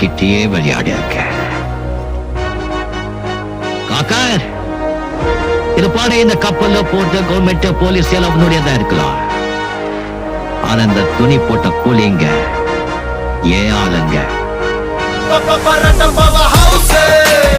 கிட்டேயே விளையாடி இருக்க. காக்கர், இது பாட இந்த கப்பல்ல போட்டு கவர்மெண்ட் போலீஸ் எல்லாம் உன்னுடையதான் இருக்கலாம். ஆனா இந்த துணி போட்ட கூலிங்க ஏன் ஆளுங்க.